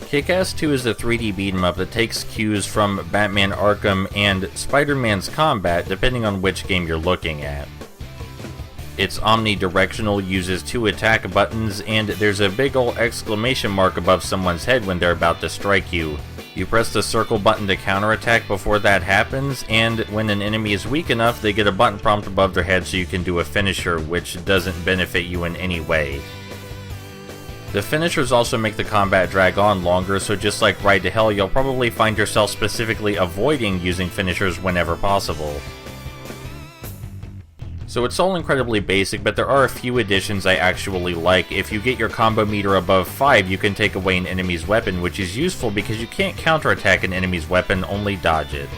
Kick-Ass 2 is a 3D beat-em-up that takes cues from Batman Arkham and Spider-Man's combat depending on which game you're looking at. It's omnidirectional, uses 2 attack buttons, and there's a big ol' exclamation mark above someone's head when they're about to strike you. You press the circle button to counterattack before that happens, and when an enemy is weak enough, they get a button prompt above their head so you can do a finisher, which doesn't benefit you in any way. The finishers also make the combat drag on longer, so just like Ride to Hell, you'll probably find yourself specifically avoiding using finishers whenever possible. So it's all incredibly basic, but there are a few additions I actually like. If you get your combo meter above 5, you can take away an enemy's weapon, which is useful because you can't counterattack an enemy's weapon, only dodge it.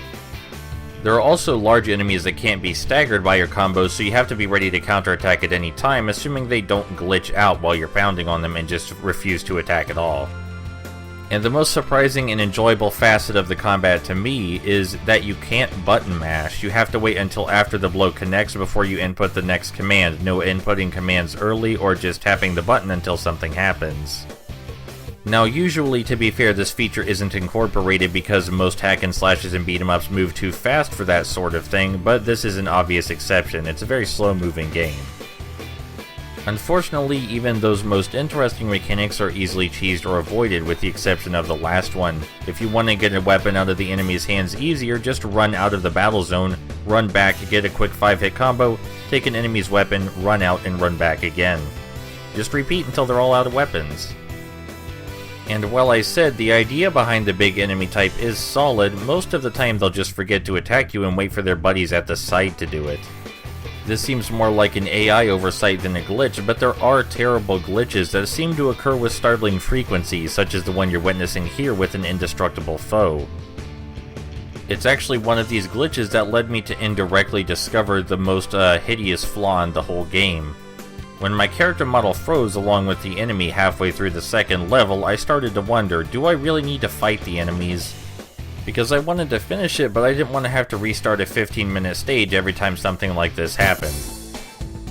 There are also large enemies that can't be staggered by your combos, so you have to be ready to counterattack at any time, assuming they don't glitch out while you're pounding on them and just refuse to attack at all. And the most surprising and enjoyable facet of the combat to me is that you can't button mash. You have to wait until after the blow connects before you input the next command. No inputting commands early or just tapping the button until something happens. Now usually, to be fair, this feature isn't incorporated because most hack and slashes and beat 'em ups move too fast for that sort of thing, but this is an obvious exception. It's a very slow moving game. Unfortunately, even those most interesting mechanics are easily cheesed or avoided, with the exception of the last one. If you want to get a weapon out of the enemy's hands easier, just run out of the battle zone, run back, get a quick 5-hit combo, take an enemy's weapon, run out, and run back again. Just repeat until they're all out of weapons. And while I said the idea behind the big enemy type is solid, most of the time they'll just forget to attack you and wait for their buddies at the side to do it. This seems more like an AI oversight than a glitch, but there are terrible glitches that seem to occur with startling frequency, such as the one you're witnessing here with an indestructible foe. It's actually one of these glitches that led me to indirectly discover the most hideous flaw in the whole game. When my character model froze along with the enemy halfway through the second level, I started to wonder, do I really need to fight the enemies? Because I wanted to finish it, but I didn't want to have to restart a 15-minute stage every time something like this happened.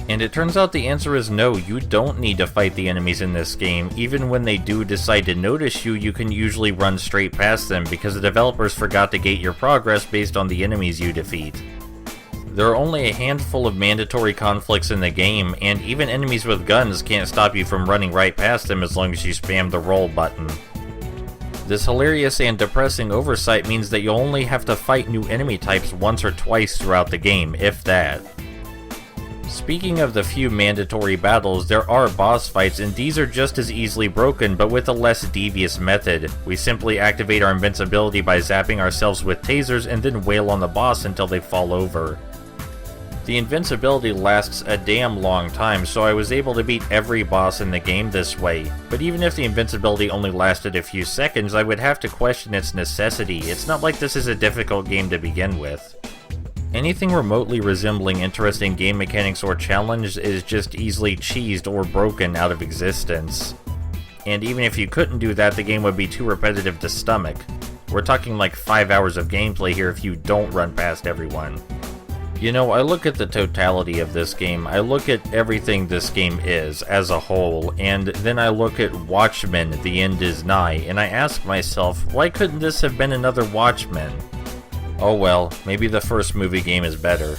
And it turns out the answer is no, you don't need to fight the enemies in this game. Even when they do decide to notice you, you can usually run straight past them because the developers forgot to gate your progress based on the enemies you defeat. There are only a handful of mandatory conflicts in the game, and even enemies with guns can't stop you from running right past them as long as you spam the roll button. This hilarious and depressing oversight means that you'll only have to fight new enemy types once or twice throughout the game, if that. Speaking of the few mandatory battles, there are boss fights, and these are just as easily broken, but with a less devious method. We simply activate our invincibility by zapping ourselves with tasers and then wail on the boss until they fall over. The invincibility lasts a damn long time, so I was able to beat every boss in the game this way. But even if the invincibility only lasted a few seconds, I would have to question its necessity. It's not like this is a difficult game to begin with. Anything remotely resembling interesting game mechanics or challenge is just easily cheesed or broken out of existence. And even if you couldn't do that, the game would be too repetitive to stomach. We're talking like 5 hours of gameplay here if you don't run past everyone. You know, I look at the totality of this game, I look at everything this game is, as a whole, and then I look at Watchmen, The End Is Nigh, and I ask myself, why couldn't this have been another Watchmen? Oh well, maybe the first movie game is better.